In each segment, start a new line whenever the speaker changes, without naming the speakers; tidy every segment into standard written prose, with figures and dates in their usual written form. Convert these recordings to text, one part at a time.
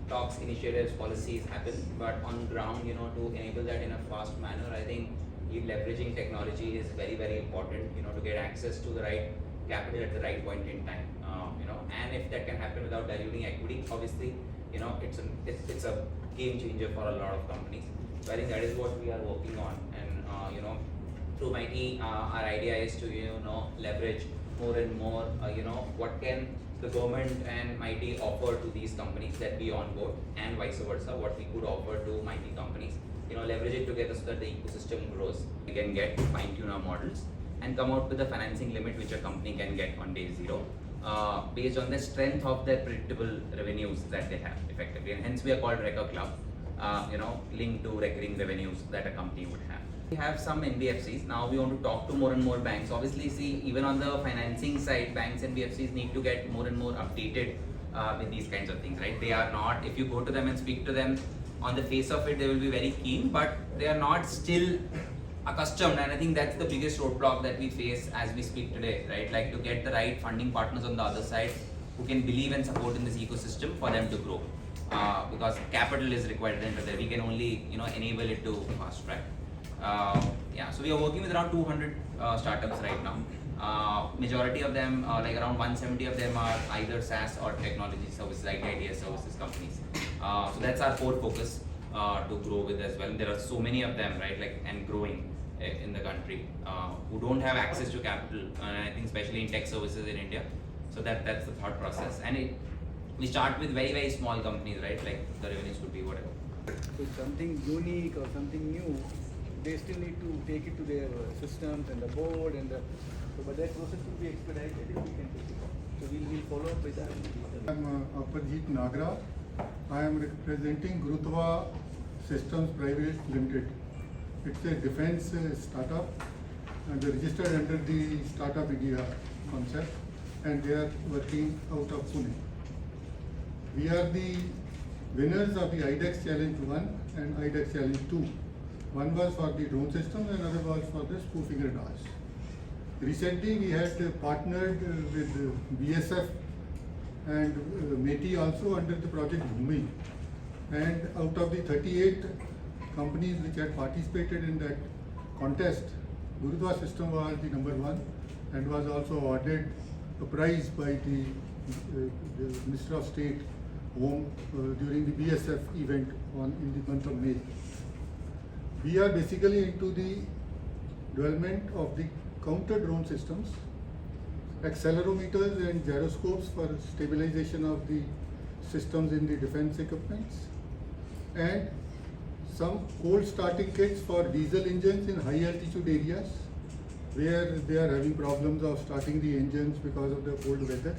talks, initiatives, policies happen, but on ground, to enable that in a fast manner, I think leveraging technology is very, very important, to get access to the right capital at the right point in time, and if that can happen without diluting equity, obviously, it's a game changer for a lot of companies. So I think that is what we are working on, and through MeitY, our idea is to leverage more and more, what can the government and MeitY offer to these companies that we onboard, and vice versa, what we could offer to MeitY companies, leverage it together so that the ecosystem grows. We can get fine-tune our models and come out with a financing limit which a company can get on day zero, based on the strength of their predictable revenues that they have effectively, and hence we are called Recur Club, linked to recurring revenues that a company would have. We have some NBFCs. Now we want to talk to more and more banks. Obviously, see, even on the financing side, banks and NBFCs need to get more and more updated with these kinds of things, right? They are not, if you go to them and speak to them, on the face of it, they will be very keen, but they are not still accustomed, and I think that's the biggest roadblock that we face as we speak today, right? Like to get the right funding partners on the other side who can believe and support in this ecosystem for them to grow, because capital is required at the end of the day. We can only enable it to fast track. So we are working with around 200 startups right now. Majority of them, like around 170 of them, are either SaaS or technology services, like ITS services companies. So that's our core focus to grow with as well. There are so many of them, right? Like, and growing in the country who don't have access to capital, and I think especially in tech services in India. So that's the thought process, and we start with very, very small companies, right? Like the revenues could be whatever.
So something unique or something new, they still need to take it to their systems and the board but that process will be expedited if we can take it on. So we'll follow up with that.
I'm Apajit Nagra. I am representing Gurutva Systems Private Limited. It's a defense startup, and they're registered under the Startup India concept, and they are working out of Pune. We are the winners of the IDEX Challenge 1 and IDEX Challenge 2. One was for the drone system and another was for the spoofing radars. Recently we had partnered with BSF and MeitY also under the project Bhumi. And out of the 38 companies which had participated in that contest, Gurutva System was the number one and was also awarded a prize by the Minister of State Home during the BSF event in the month of May. We are basically into the development of the counter drone systems, accelerometers and gyroscopes for stabilization of the systems in the defense equipments, and some cold starting kits for diesel engines in high altitude areas where they are having problems of starting the engines because of the cold weather.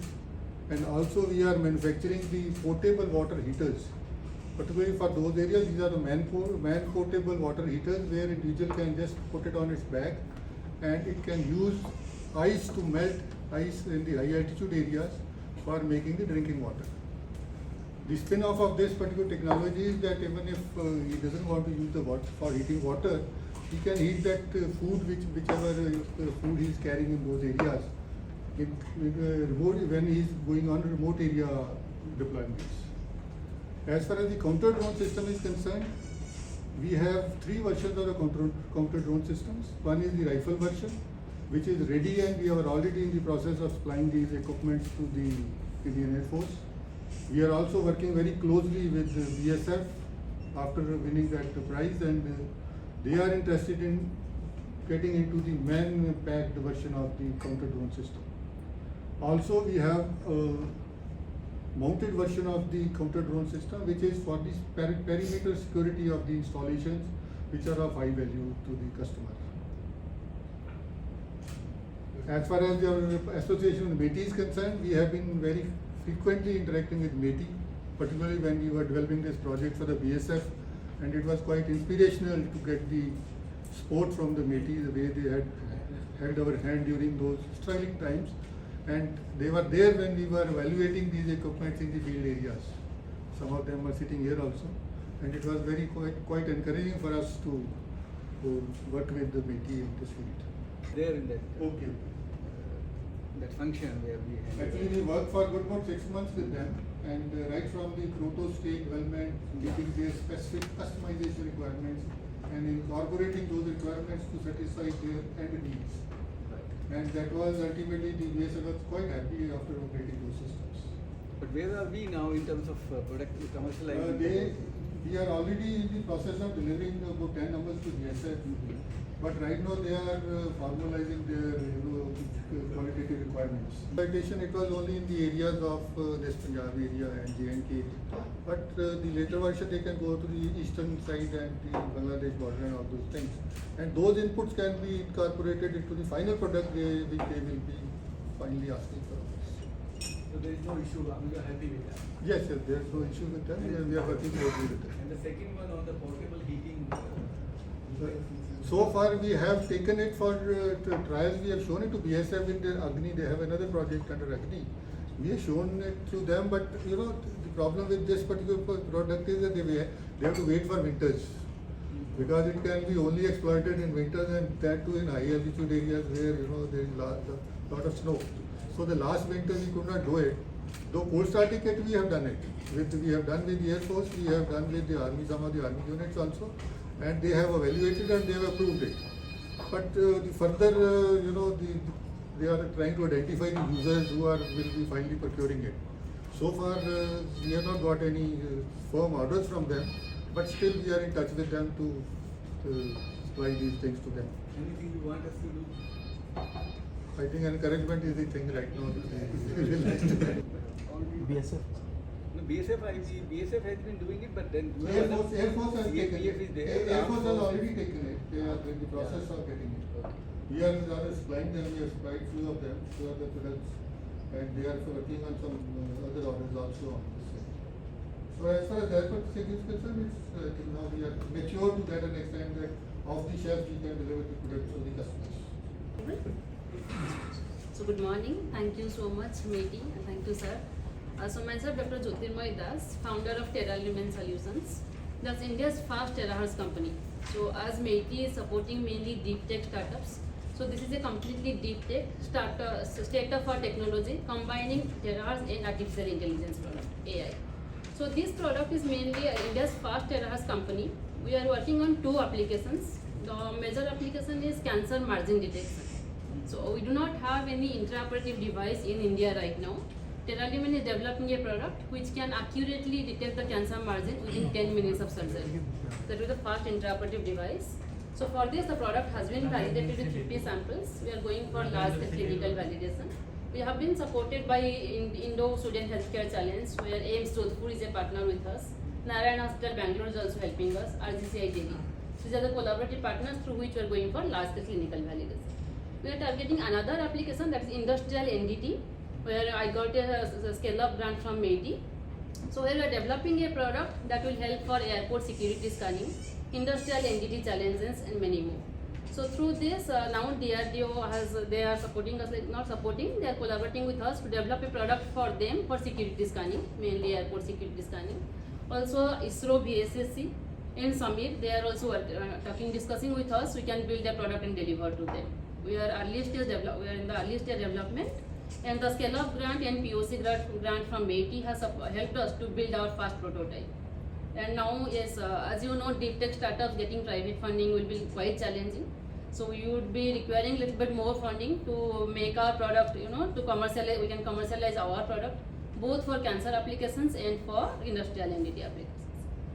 And also we are manufacturing the portable water heaters. Particularly for those areas, these are the man-portable water heaters where individual can just put it on its back and it can use ice to melt ice in the high altitude areas for making the drinking water. The spin-off of this particular technology is that even if he doesn't want to use the water for heating water, he can heat that food, whichever food he is carrying in those areas, when he is going on remote area deployments. As far as the counter drone system is concerned, we have three versions of the counter drone systems. One is the rifle version, which is ready, and we are already in the process of supplying these equipments to the Indian Air Force. We are also working very closely with the BSF after winning that prize, and they are interested in getting into the man-packed version of the counter drone system. Also, we have a mounted version of the counter drone system, which is for the perimeter security of the installations, which are of high value to the customer. As far as our association with MeitY is concerned, we have been very frequently interacting with MeitY, particularly when we were developing this project for the BSF, and it was quite inspirational to get the support from the MeitY, the way they had held our hand during those struggling times. And they were there when we were evaluating these equipments in the field areas. Some of them were sitting here also, and it was very quite encouraging for us to work with the MeitY in this field.
There in that
Okay.
that function where we have
Actually, we worked for good about 6 months with them, and right from the proto state development, meeting their specific customization requirements and incorporating those requirements to satisfy their end needs. And that was ultimately the BSF was quite happy after operating those systems.
But where are we now in terms of product commercializing?
We are already in the process of delivering about 10 numbers to BSF. But right now they are formalizing their qualitative requirements. It was only in the areas of this Punjab area and J&K. But the later version they can go to the eastern side and the Bangladesh border and all those things. And those inputs can be incorporated into the final product which they will be finally asking for.
So there is no issue. We are happy with that.
Yes, there is no issue with that. We are working closely with them.
And the second one on the portable heating.
So far we have taken it for trials. We have shown it to BSF in their Agni. They have another project under Agni. We have shown it to them, but the problem with this particular product is that they have to wait for winters, because it can be only exploited in winters, and that too in high altitude areas where there is lot of snow. So the last winter we could not do it. Though cold starting kit we have done it. We have done with the Air Force, we have done with the Army, some of the Army units also. And they have evaluated and they have approved it. But the further, they are trying to identify the users who will be finally procuring it. So far, we have not got any firm orders from them, but still we are in touch with them to supply these things to them.
Anything you want us to do?
I think encouragement is the thing right now.
BSF. No, BSF has been doing it, but then
Air Force has taken
BF
it.
is there.
Air Force has already taken it. They are in the process of getting it. We are supplying them. We have supplied few of them, few of the products, and they are working on some other orders also on this side. So as far as that particular is concerned, I think now we are mature to that an extent that off the shelf we can deliver the products to the customers.
So good morning. Thank you so much, MeitY, and thank you, sir. So myself, Dr. MeitY Das, founder of Terra Lumen Solutions. That's India's first terahertz company. So as MeitY is supporting mainly deep tech startups. So this is a completely deep tech state-of-art technology combining terahertz and artificial intelligence product, AI. So this product is mainly India's first terahertz company. We are working on two applications. The major application is cancer margin detection. So we do not have any intraoperative device in India right now. Terra Lumen is developing a product which can accurately detect the cancer margin within 10 minutes of surgery. That is the first intraoperative device. So for this, the product has been validated with 50 samples. We are going for large-scale clinical validation. We have been supported by Indo-Sudan Healthcare Challenge, where AIMS Jodhpur is a partner with us. Narayan Hospital Bangalore is also helping us. RGCI Delhi. These are the collaborative partners through which we are going for large-scale clinical validation. We are targeting another application, that is industrial NDT, where I got a scale-up grant from MeitY. So we are developing a product that will help for airport security scanning, industrial NDT challenges, and many more. So through this, now DRDO they are supporting us, not supporting, they are collaborating with us to develop a product for them for security scanning, mainly airport security scanning. Also ISRO, BSSC, and Samir, they are also discussing with us. We can build a product and deliver to them. We are in the early stage development, and the scale-up grant and POC grant from MeitY has helped us to build our first prototype. And now, yes, as you know, deep tech startups getting private funding will be quite challenging. So we would be requiring a little bit more funding to make our product, to commercialize. We can commercialize our product both for cancer applications and for industrial NDT applications.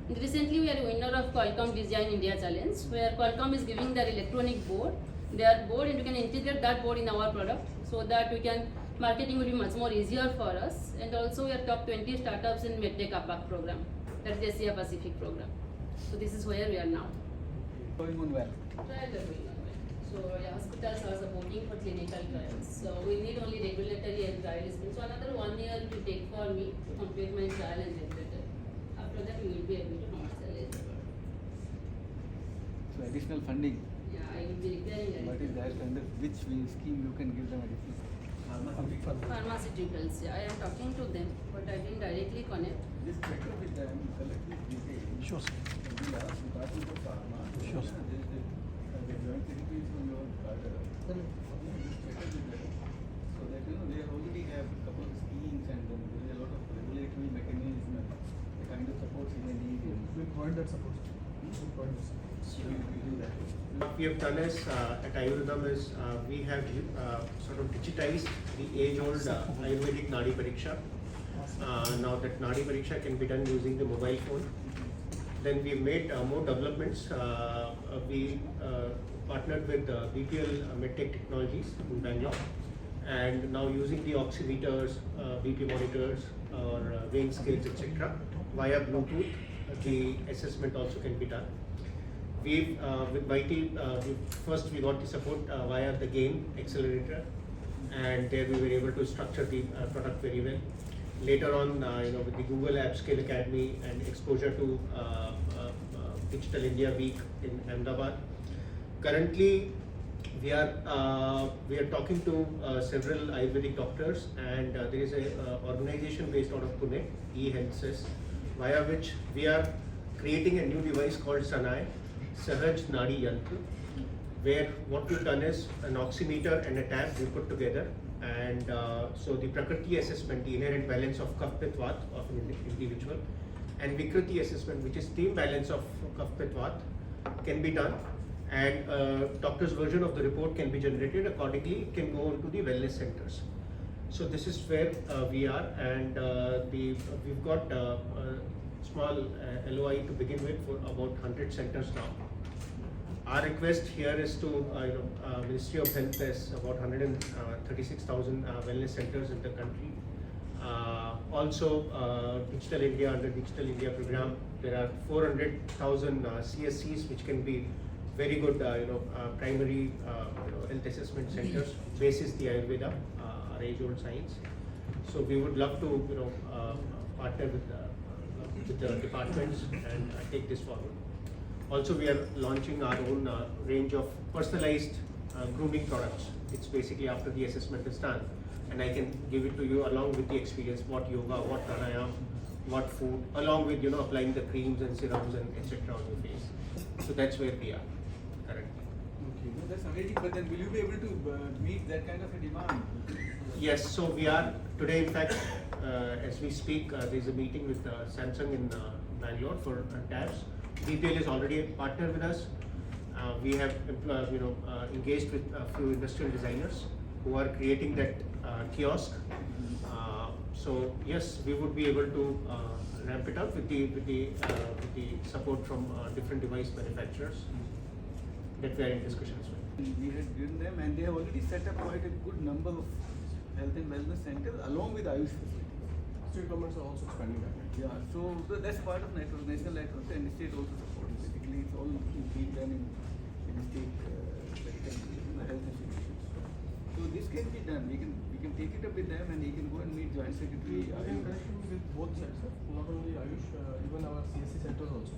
And recently, we are a winner of Qualcomm Design India Challenge, where Qualcomm is giving their electronic board, and you can integrate that board in our product, so that marketing will be much more easier for us. And also, we are top 20 startups in MedTech APAC program, that is Asia Pacific program. So this is where we are now.
Going on well.
Trials are going on well. So hospitals are supporting for clinical trials. So we need only regulatory and trial experience. So another 1 year it will take for me to complete my trial and regulatory. After that, we will be able to commercialize the product.
So additional funding.
Yeah, I will be requiring.
What is that under which scheme you can give them additional?
Pharmaceuticals. Yeah, I am talking to them, but I didn't directly connect.
Just check it with them, collect this detail.
Sure, sir.
We ask Department of Pharma.
Sure, sir.
The joint secretaries from your cadre. Just check it with them. So that they already have a couple of schemes, and then there is a lot sort of regulatory mechanism and the kind of supports he may need.
We provide that support. We provide that support.
So we do that.
What we have done is at Ayurvedam is we have sort of digitized the age-old Ayurvedic Nadi Pariksha. Now that Nadi Pariksha can be done using the mobile phone. Then we made more developments. We partnered with BPL MedTech Technologies in Bangalore, and now using the oximeters, BP monitors, or weighing scales, etc. via Bluetooth, the assessment also can be done. We've with MeitY, first we got the support via the game accelerator, and there we were able to structure the product very well. Later on, with the Google App Scale Academy and exposure to Digital India Week in Ahmedabad. Currently, we are talking to several Ayurvedic doctors, and there is a organization based out of Pune, eHealthSys, via which we are creating a new device called Sanai, Sahaj Nadi Yantra, where what we've done is an oximeter and a tab we put together, and so the Prakriti assessment, the inherent balance of Kapha Pitta Vata of an individual, and Vikriti assessment, which is the balance of Kapha Pitta Vata, can be done, and doctor's version of the report can be generated. Accordingly, it can go into the wellness centers. So this is where we are, and we've got a small LOI to begin with for about 100 centers now. Our request here is to, Ministry of Health has about 136,000 wellness centers in the country. Also, Digital India, under Digital India program, there are 400,000 CSCs, which can be very good, primary health assessment centers, basis the Ayurveda, our age-old science. So we would love to, partner with the departments and take this forward. Also, we are launching our own range of personalized grooming products. It's basically after the assessment is done, and I can give it to you along with the experience, what yoga, what pranayam, what food, along with applying the creams and serums and etc. on your face. So that's where we are currently.
Okay, no, that's amazing. But then, will you be able to meet that kind of a demand?
Yes. So we are today. In fact, as we speak, there is a meeting with Samsung in Bangalore for tabs. BPL is already a partner with us. We have engaged with a few industrial designers who are creating that kiosk. So yes, we would be able to ramp it up with the support from different device manufacturers that we are in discussions with.
We had given them, and they have already set up quite a good number of health and wellness centers along with Ayush facilities.
State governments are also expanding that.
Yeah, so that's part of network, national network, and the state also supports. Basically, it's all being done in the state health institutions. So this can be done. We can take it up with them, and he can go and meet Joint Secretary.
We are in connection with both sides, sir. Not only Ayush, even our CSC centers also.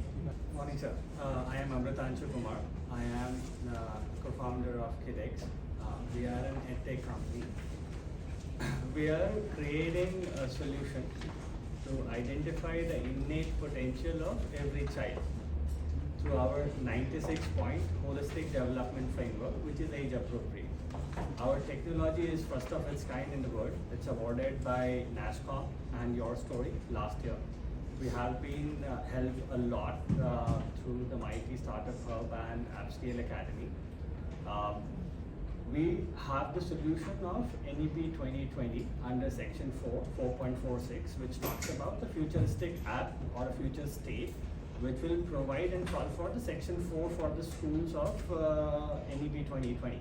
Morning, sir. I am Amritanshu Kumar. I am the co-founder of KidX. We are an EdTech company. We are creating a solution to identify the innate potential of every child through our 96-point holistic development framework, which is age appropriate. Our technology is first of its kind in the world. It's awarded by NASCOM and Your Story last year. We have been helped a lot through the MeitY Start-up Hub and Upscale Academy. We have the solution of NEP 2020 under Section 4.46, which talks about the futuristic app or a future state, which will provide and solve for the Section 4 for the schools of NEP 2020.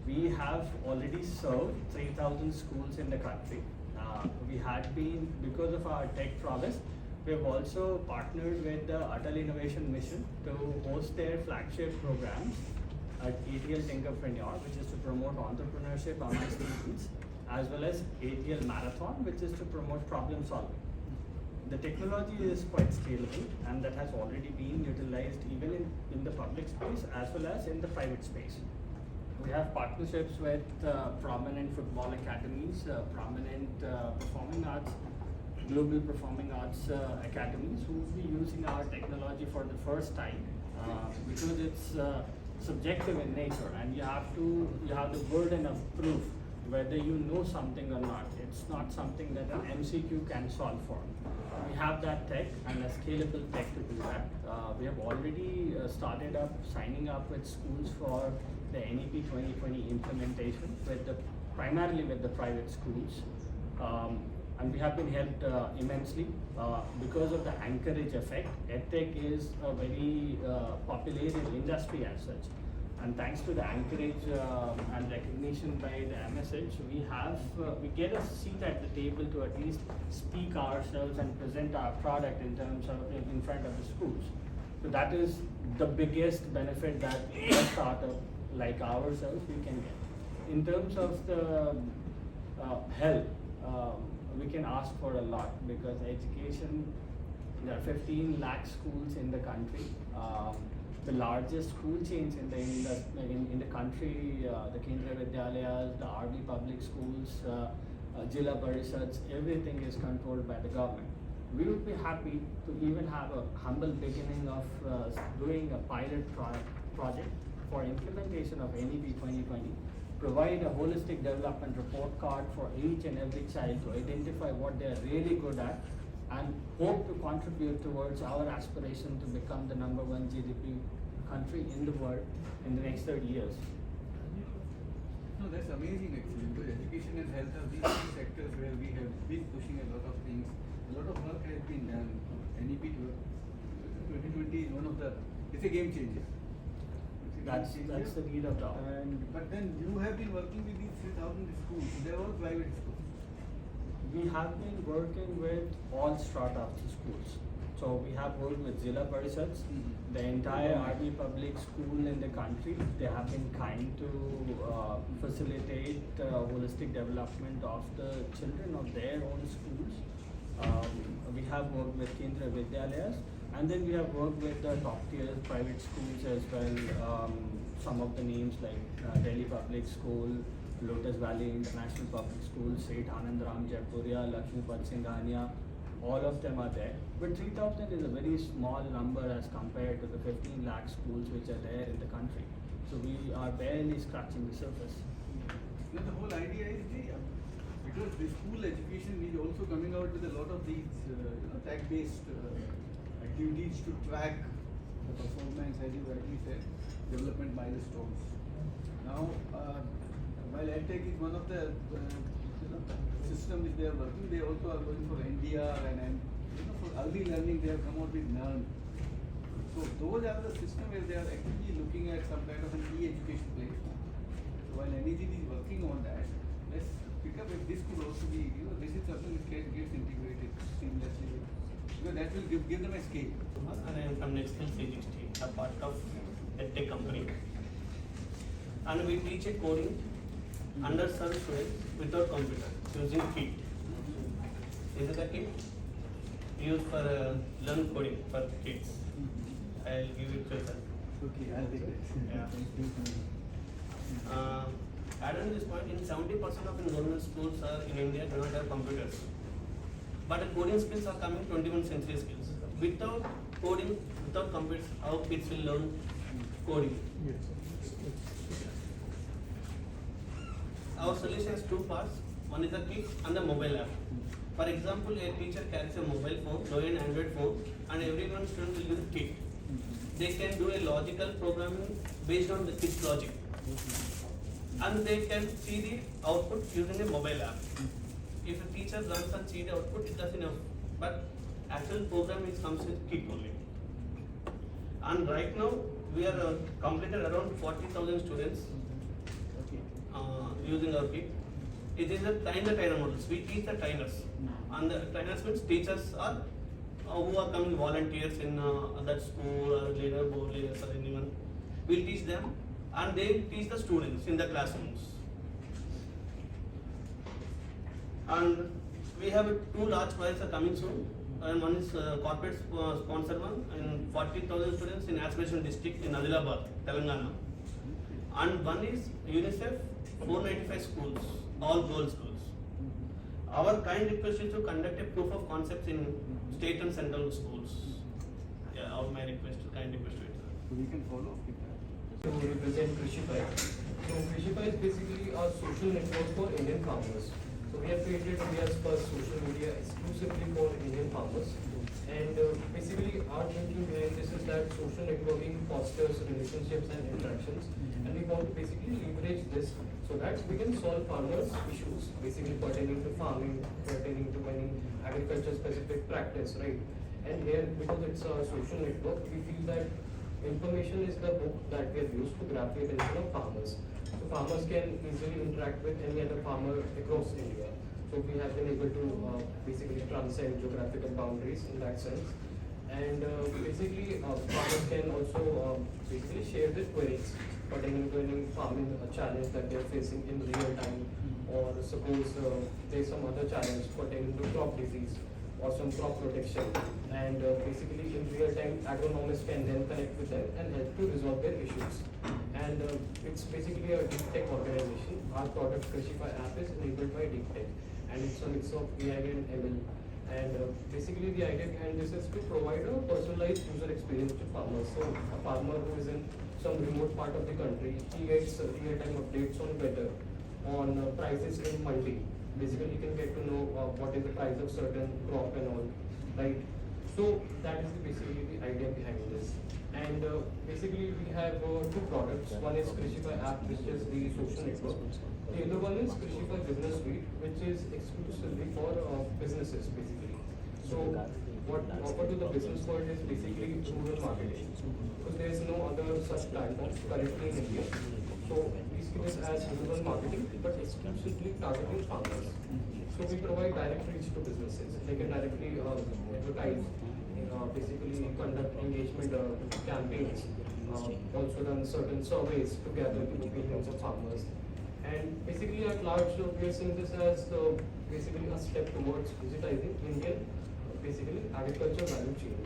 We have already served 3,000 schools in the country. We had been, because of our tech prowess, we have also partnered with the Atal Innovation Mission to host their flagship programs at ATL Tinkerpreneur, which is to promote entrepreneurship among students, as well as ATL Marathon, which is to promote problem solving. The technology is quite scalable, and that has already been utilized even in the public space as well as in the private space. We have partnerships with prominent football academies, prominent performing arts, global performing arts academies who will be using our technology for the first time because it's subjective in nature, and you have the burden of proof whether you know something or not. It's not something that an MCQ can solve for. We have that tech and a scalable tech to do that. We have already started up signing up with schools for the NEP 2020 implementation primarily with the private schools. And we have been helped immensely because of the anchorage effect. EdTech is a very populated industry as such. And thanks to the anchorage and recognition by the MSH, we get a seat at the table to at least speak ourselves and present our product in terms of in front of the schools. So that is the biggest benefit that a startup like ourselves we can get. In terms of the help, we can ask for a lot because education, there are 15 lakh schools in the country. The largest school chains in the country, the Kendriya Vidyalayas, the RB public schools, Jilla Parishads, everything is controlled by the government. We would be happy to even have a humble beginning of doing a pilot project for implementation of NEP 2020, provide a holistic development report card for each and every child to identify what they are really good at, and hope to contribute towards our aspiration to become the #1 GDP country in the world in the next 30 years.
No, that's amazing actually, because education and health are these two sectors where we have been pushing a lot of things. A lot of work has been done. NEP 2020 is one of the, it's a game changer.
That's the need of the hour.
But then you have been working with these 3,000 schools, they're all private schools.
We have been working with all startup schools. So we have worked with Jilla Parishads, the entire RB public school in the country. They have been kind to facilitate holistic development of the children of their own schools. We have worked with Kendriya Vidyalayas, and then we have worked with the top tier private schools as well. Some of the names like Delhi Public School, Lotus Valley International Public School, Seth Anandram Jaipuria, Lakshmipad Singhania, all of them are there. But 3,000 is a very small number as compared to the 15 lakh schools which are there in the country. So we are barely scratching the surface.
You know, the whole idea is because the school education is also coming out with a lot of these tag-based activities to track the performance, as you rightly said, development milestones. Now, while EdTech is one of the systems which they are working, they also are going for NDR and for early learning they have come out with Learn. So those are the systems where they are actually looking at some kind of an e-education platform. So while NEGD is working on that, let's pick up if this could also be, this is something which gets integrated seamlessly. Because that will give them a scale.
And I am from Next Skill 360, a part of a tech company. And we teach a coding underserved students without computer using kit. This is the kit used for learn coding for kids. I'll give it to you.
Okay, I'll take it.
Yeah. Add on this point, in 70% of government schools in India do not have computers. But coding skills are coming 21st century skills. Without coding, without computers, how kids will learn coding? Our solution has two parts. One is a kit and the mobile app. For example, a teacher carries a mobile phone, low-end Android phone, and every one student will use a kit. They can do a logical programming based on the kit's logic. And they can see the output using a mobile app. If a teacher runs and see the output, it does enough. But actual programming comes with kit only. And right now, we are completed around 40,000 students using our kit. It is a trainer models. We teach the trainers. And the trainers means teachers are who are coming volunteers in that school or leader, board leaders or anyone. We teach them and they teach the students in the classrooms. And we have two large projects are coming soon. And one is corporate sponsored one and 40,000 students in Aspiration District in Adilabad, Telangana. And one is UNICEF 495 schools, all girls schools. Our kind request is to conduct a proof of concepts in state and central schools. Yeah, my request, kind request to it.
So we can follow with that.
to represent Krishify. So Krishify is basically a social network for Indian farmers. So we have created India's first social media exclusively for Indian farmers. And basically our thinking behind this is that social networking fosters relationships and interactions. And we want to basically leverage this so that we can solve farmers' issues, basically pertaining to farming, pertaining to any agriculture specific practice, right? And here, because it's a social network, we feel that information is the hook that we have used to grab the attention of farmers. So farmers can easily interact with any other farmer across India. So we have been able to basically transcend geographical boundaries in that sense. And basically farmers can also basically share their queries pertaining to any farming challenge that they are facing in real time. Or suppose there is some other challenge pertaining to crop disease or some crop protection, and basically in real time agronomists can then connect with them and help to resolve their issues. And it's basically a deep tech organization. Our product Krishify app is enabled by deep tech, and it's a mix of AI and ML. And basically the idea behind this is to provide a personalized user experience to farmers. So a farmer who is in some remote part of the country, he gets real-time updates on weather, on prices in mandi. Basically, you can get to know what is the price of certain crop and all, right? So that is basically the idea behind this. And basically, we have two products. One is Krishify app, which is the social network. The other one is Krishify Business Suite, which is exclusively for businesses, basically. So what offered to the business world is basically rural marketing, because there is no other such platform currently in India. So we see this as rural marketing, but exclusively targeting farmers. So we provide direct reach to businesses. They can directly advertise, basically conduct engagement campaigns, also run certain surveys to gather the opinions of farmers. And basically at large, we are seeing this as basically a step towards digitizing Indian basically agriculture value chain.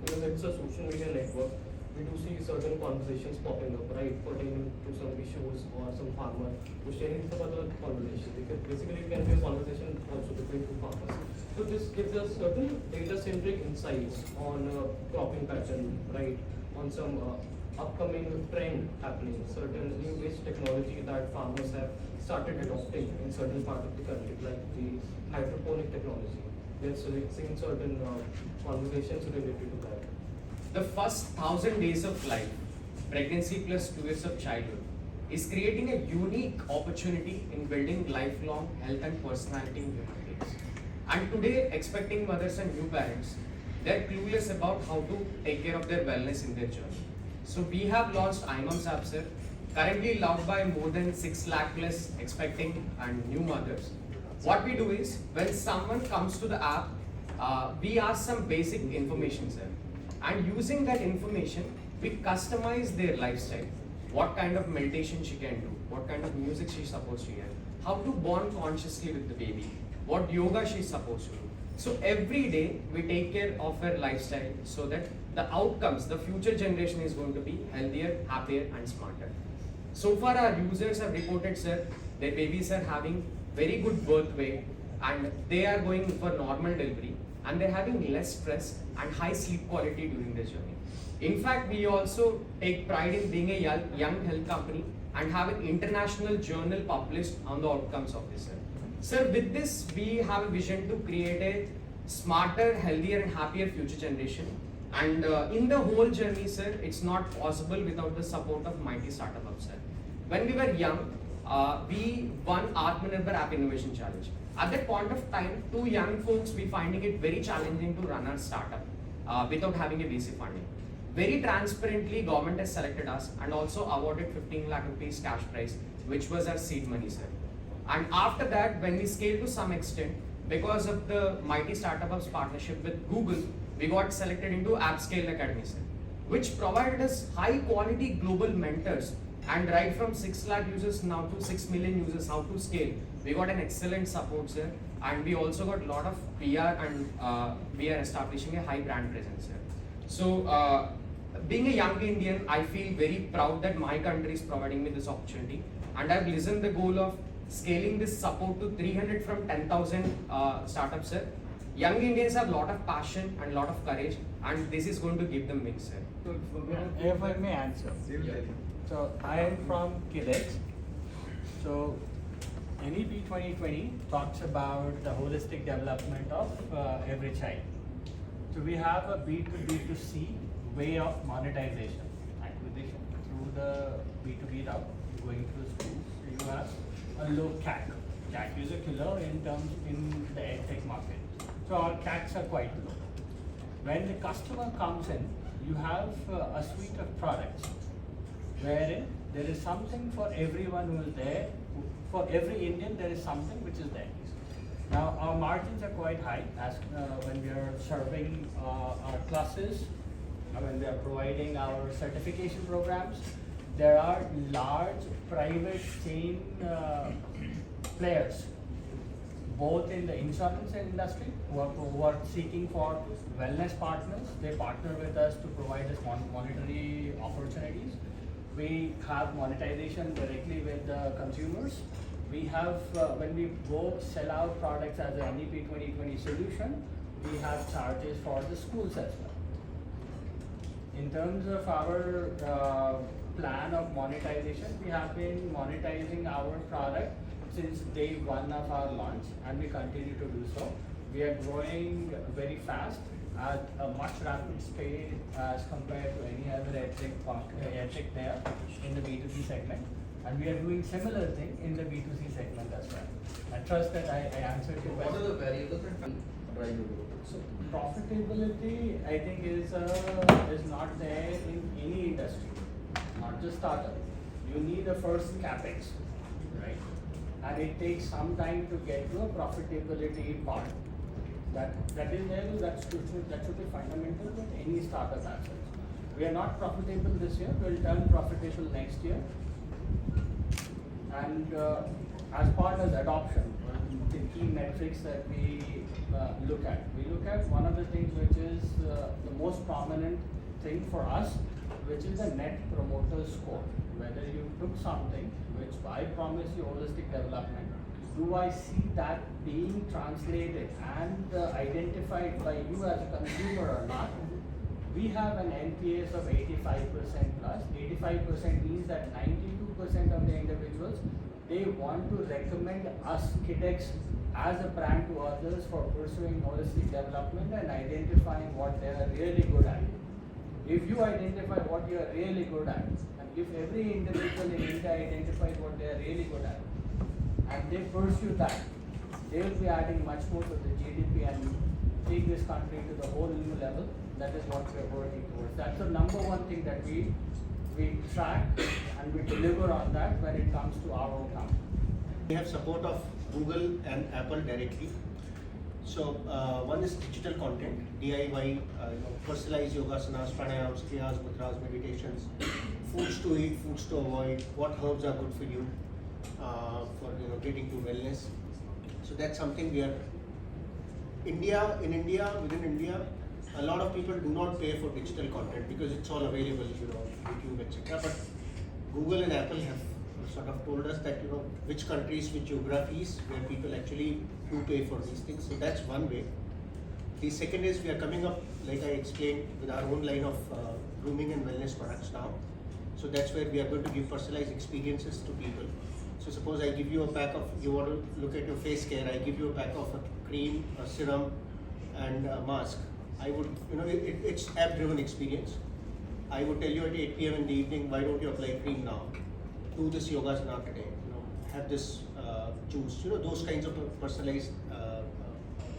Because it's a social media network, we do see certain conversations popping up, right, pertaining to some issues or some farmer who's sharing some other conversation. Because basically it can be a conversation also between two farmers. So this gives us certain data-centric insights on cropping pattern, right, on some upcoming trend happening, certain new age technology that farmers have started adopting in certain part of the country, like the hydroponic technology. We are seeing certain conversations related to that.
The first 1,000 days of life, pregnancy plus 2 years of childhood, is creating a unique opportunity in building lifelong health and personality in human beings. And today, expecting mothers and new parents, they're clueless about how to take care of their wellness in their journey. So we have launched iMoms app, sir, currently loved by more than 6 lakh plus expecting and new mothers. What we do is, when someone comes to the app, we ask some basic information, sir. And using that information, we customize their lifestyle. What kind of meditation she can do, what kind of music she's supposed to hear, how to bond consciously with the baby, what yoga she's supposed to do. So every day, we take care of her lifestyle so that the outcomes, the future generation is going to be healthier, happier and smarter. So far our users have reported, sir, their babies are having very good birth weight and they are going for normal delivery and they're having less stress and high sleep quality during their journey. In fact, we also take pride in being a young health company and have an international journal published on the outcomes of this, sir. Sir, with this, we have a vision to create a smarter, healthier and happier future generation. And in the whole journey, sir, it's not possible without the support of MeitY Start-up Hub, sir. When we were young, we won Atmanirbhar App Innovation Challenge. At that point of time, 2 young folks, we finding it very challenging to run our startup without having a VC funding. Very transparently, government has selected us and also awarded 15 lakh rupees cash prize, which was our seed money, sir. And after that, when we scaled to some extent, because of the MeitY Start-up Hub's partnership with Google, we got selected into AppScale Academy, sir, which provided us high quality global mentors. And right from 6 lakh users now to 6 million users, how to scale. We got an excellent support, sir. And we also got a lot of PR and we are establishing a high brand presence, sir. So, being a young Indian, I feel very proud that my country is providing me this opportunity. And I've listened the goal of scaling this support to 300 from 10,000 startups, sir. Young Indians have a lot of passion and a lot of courage, and this is going to give them wings, sir.
So, if I may answer. So I am from KIDEX. So NEP 2020 talks about the holistic development of every child. So we have a B2B2C way of monetization, acquisition through the B2B route, going through schools. So you have a low CAC. CAC is a killer in the edtech market. So our CACs are quite low. When the customer comes in, you have a suite of products wherein there is something for everyone who is there. For every Indian, there is something which is there. Now, our margins are quite high as when we are serving our classes, when we are providing our certification programs. There are large private chain players, both in the insurance industry, who are seeking for wellness partners. They partner with us to provide us monetary opportunities. We have monetization directly with the consumers. We have, when we go sell out products as an NEP 2020 solution, we have charges for the schools as well. In terms of our plan of monetization, we have been monetizing our product since day one of our launch, and we continue to do so. We are growing very fast at a much rapid speed as compared to any other edtech player in the B2B segment, and we are doing similar thing in the B2C segment as well. I trust that I answered your question.
What are the variables that drive your growth?
So profitability, I think, is not there in any industry, not just startup. You need a first capex, right? And it takes some time to get to a profitability part. That is there. That should be fundamental with any startup assets. We are not profitable this year. We'll turn profitable next year. And as part of adoption, the key metrics that we look at one of the things which is the most prominent thing for us, which is the net promoter score. Whether you took something which I promise you holistic development, do I see that being translated and identified by you as a consumer or not? We have an NPS of 85% plus. 85% means that 92% of the individuals, they want to recommend us KIDEX as a brand to others for pursuing holistic development and identifying what they are really good at. If you identify what you are really good at, and if every individual in India identifies what they are really good at, and they pursue that, they will be adding much more to the GDP and take this country to the whole new level. That is what we are working towards. That's the number one thing that we track, and we deliver on that when it comes to our own company.
We have support of Google and Apple directly. So one is digital content, DIY, personalized yogasanas, pranayams, kriyas, mudras, meditations, foods to eat, foods to avoid, what herbs are good for you, for getting to wellness. So that's something we are. Within India, a lot of people do not pay for digital content because it's all available, YouTube, etc. But Google and Apple have sort of told us that which countries, which geographies where people actually do pay for these things. So that's one way. The second is we are coming up, like I explained, with our own line of grooming and wellness products now. So that's where we are going to give personalized experiences to people. So suppose I give you a pack of, you want to look at your face care, I give you a pack of a cream, a serum, and a mask. I would, it's app-driven experience. I would tell you at 8 p.m. in the evening, why don't you apply cream now? Do this yogasana today. Have this juice. Those kinds of personalized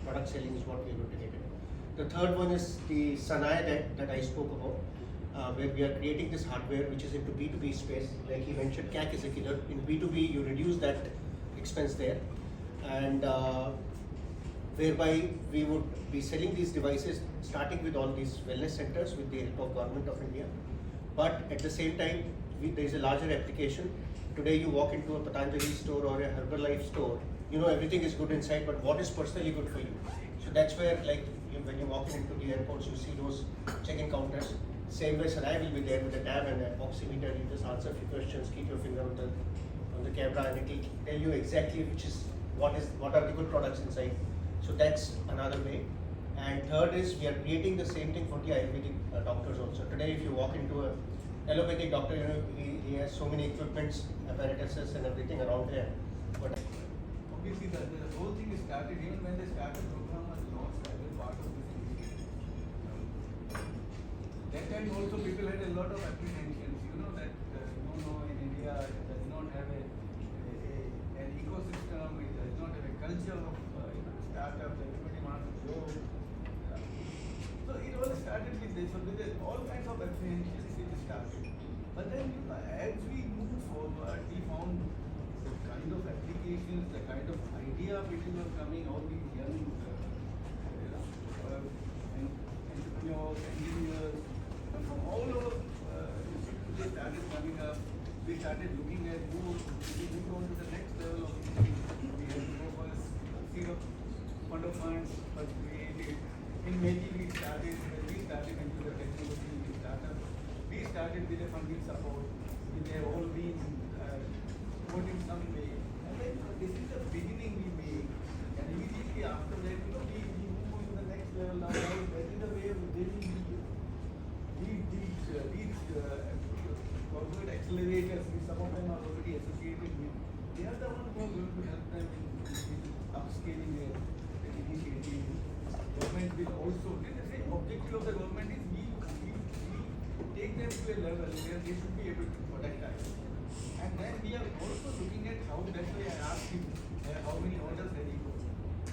product selling is what we are going to get in. The third one is the Sanaya that I spoke about, where we are creating this hardware which is into B2B space. Like he mentioned, CAC is a killer. In B2B, you reduce that expense there, and whereby we would be selling these devices, starting with all these wellness centers with the help of Government of India. But at the same time, there is a larger application. Today you walk into a Patanjali store or a Herbalife store, everything is good inside, but what is personally good for you? So that's where, like, when you walk into the airports, you see those check-in counters. Same way Sarai will be there with a tab and an oximeter. You just answer a few questions, keep your finger on the camera, and it will tell you exactly what are the good products inside. So that's another way. And third is we are creating the same thing for the Ayurvedic doctors also. Today, if you walk into a allopathic doctor, you know, he has so many equipments, apparatuses and everything around here. But
obviously, the whole thing started even when they started program was launched as a part of this initiative. That time also people had a lot of apprehensions. You know that in India it does not have an ecosystem. It does not have a culture of startups. Everybody wants to grow. So it all started with this. So with all kinds of apprehensions it started. But then as we moved forward, we found the kind of applications, the kind of idea people were coming, all these young entrepreneurs, engineers, and from all over they started coming up. We started looking at who we moved on to the next level of thinking. We had to go for a seed of fund of funds was created. In MeitY we started into the technology startup. We started with a funding support. They have all been support in some way. And then this is the beginning we made. And immediately after that, we move on to the next level now. That is the way we really need these corporate accelerators. Some of them are already associated with. They are the ones who are going to help them in upscaling their initiative. Government will also. The objective of the government is we take them to a level where they should be able to productize. And then we are also looking at how, that's why I asked you how many orders have you got.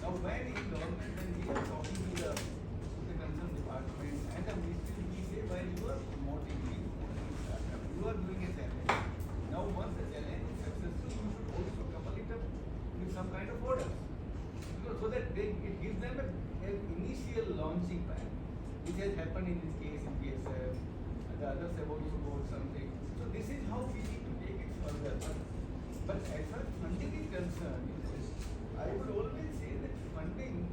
Now when in government, when we are talking to the concerned department and the ministry, we say, while you are promoting startup, you are doing a challenge. Now once the challenge is successful, you should also couple it up with some kind of orders. So that it gives them an initial launching pad, which has happened in this case in PSF. The others have also got something. So this is how we need to take it further. But as far as funding is concerned, I would always say that funding,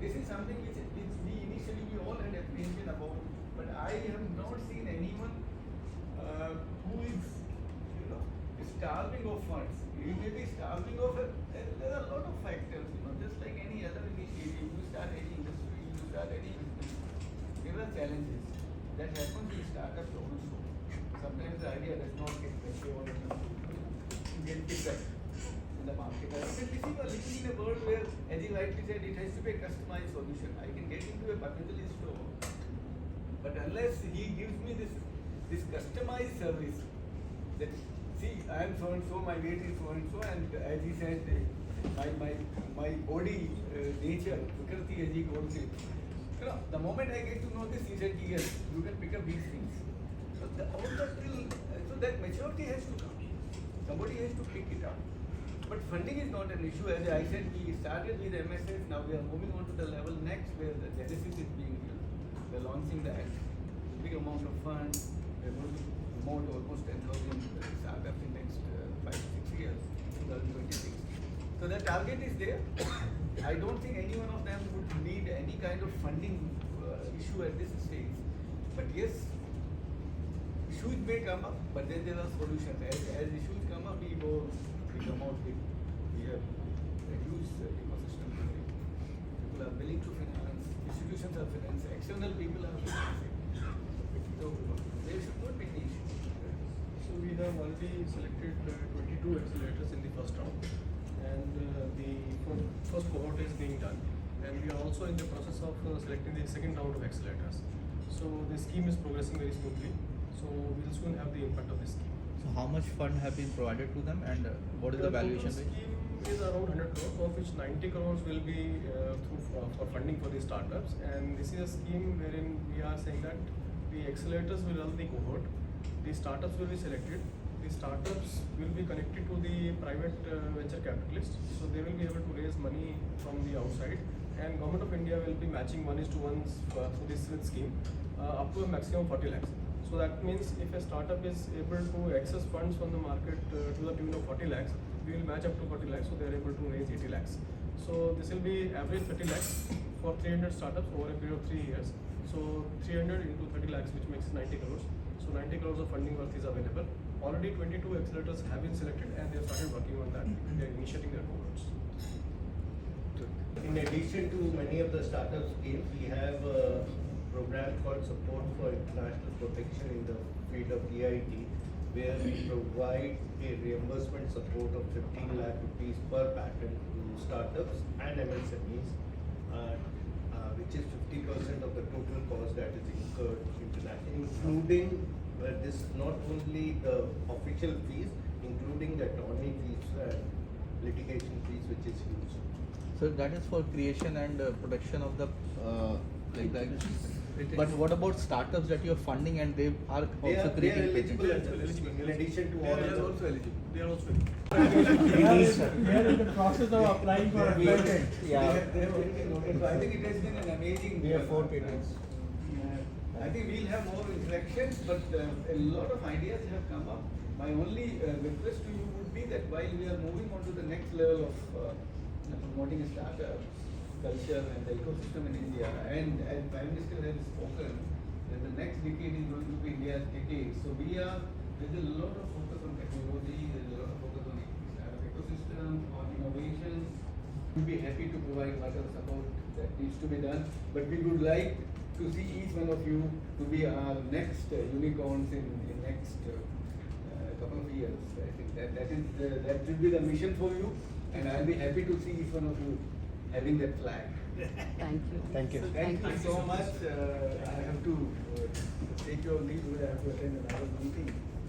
this is something which we initially all had apprehension about, but I have not seen anyone who is starving of funds. You may be starving of there are a lot of factors, just like any other initiative. You start any industry, you start any business. There are challenges. That happens in startups also. Sometimes the idea does not get matured and get feedback in the market. And we are living in a world where, as you rightly said, it has to be a customized solution. I can get into a Patanjali store, but unless he gives me this customized service, that see, I am so and so, my weight is so and so, and as he said, my body nature, Prakriti, as he calls it. The moment I get to know this, he said, yes, you can pick up these things. So that maturity has to come. Somebody has to pick it up. But funding is not an issue. As I said, we started with MSH, now we are moving on to the level next where the genesis is being built. We are launching that big amount of funds. We are going to promote almost 10,000 startups in next 5 to 6 years, 2026. So the target is there. I don't think any one of them would need any kind of funding issue at this stage. But yes, issues may come up, but then there are solutions. As issues come up, we come out with, we have a huge ecosystem today. People are willing to finance, institutions are financing, external people are financing. So there should not be any issue.
So we have already selected 22 accelerators in the first round, and the first cohort is being done, and we are also in the process of selecting the second round of accelerators. So the scheme is progressing very smoothly, so we will soon have the impact of this scheme.
So how much fund have been provided to them, and what is the valuation
The
rate?
scheme is around 100 crores, of which 90 crores will be for funding for the startups, and this is a scheme wherein we are saying that the accelerators will run the cohort, the startups will be selected, the startups will be connected to the private venture capitalists, so they will be able to raise money from the outside, and Government of India will be matching 1:1 for this scheme up to a maximum 40 lakhs. So that means if a startup is able to access funds from the market to the tune of 40 lakhs, we will match up to 40 lakhs, so they are able to raise 80 lakhs. So this will be average 30 lakhs for 300 startups over a period of 3 years. So 300 into 30 lakhs, which makes 90 crores. So 90 crores of funding worth is available. Already 22 accelerators have been selected and they have started working on that. They are initiating their cohorts.
Good.
In addition to many of the startup schemes, we have a program called Support for International Protection in the field of EIT, where we provide a reimbursement support of 15 lakh rupees per patent to startups and MSMEs, which is 50% of the total cost that is incurred internationally, including this not only the official fees, including the attorney fees and litigation fees, which is huge.
So that is for creation and protection of the like that. But what about startups that you are funding and they are
They
also
are
creating
eligible
patents?
in addition to all
They are
the.
also eligible. They are also
We are in the process of applying for a patent.
They have already. So I think it has been an amazing.
We have 4 patents.
I think we'll have more interactions, but a lot of ideas have come up. My only request to you would be that while we are moving on to the next level of promoting startup culture and the ecosystem in India, and as Prime Minister has spoken, that the next decade is going to be India's decade. So there's a lot of focus on technology, there's a lot of focus on startup ecosystem, on innovation. We'll be happy to provide whatever support that needs to be done, but we would like to see each one of you to be our next unicorns in next couple of years. I think that will be the mission for you, and I'll be happy to see each one of you having that flag.
Thank you.
Thank you.
Thank you so much. I have to take your leave. I have to attend another meeting.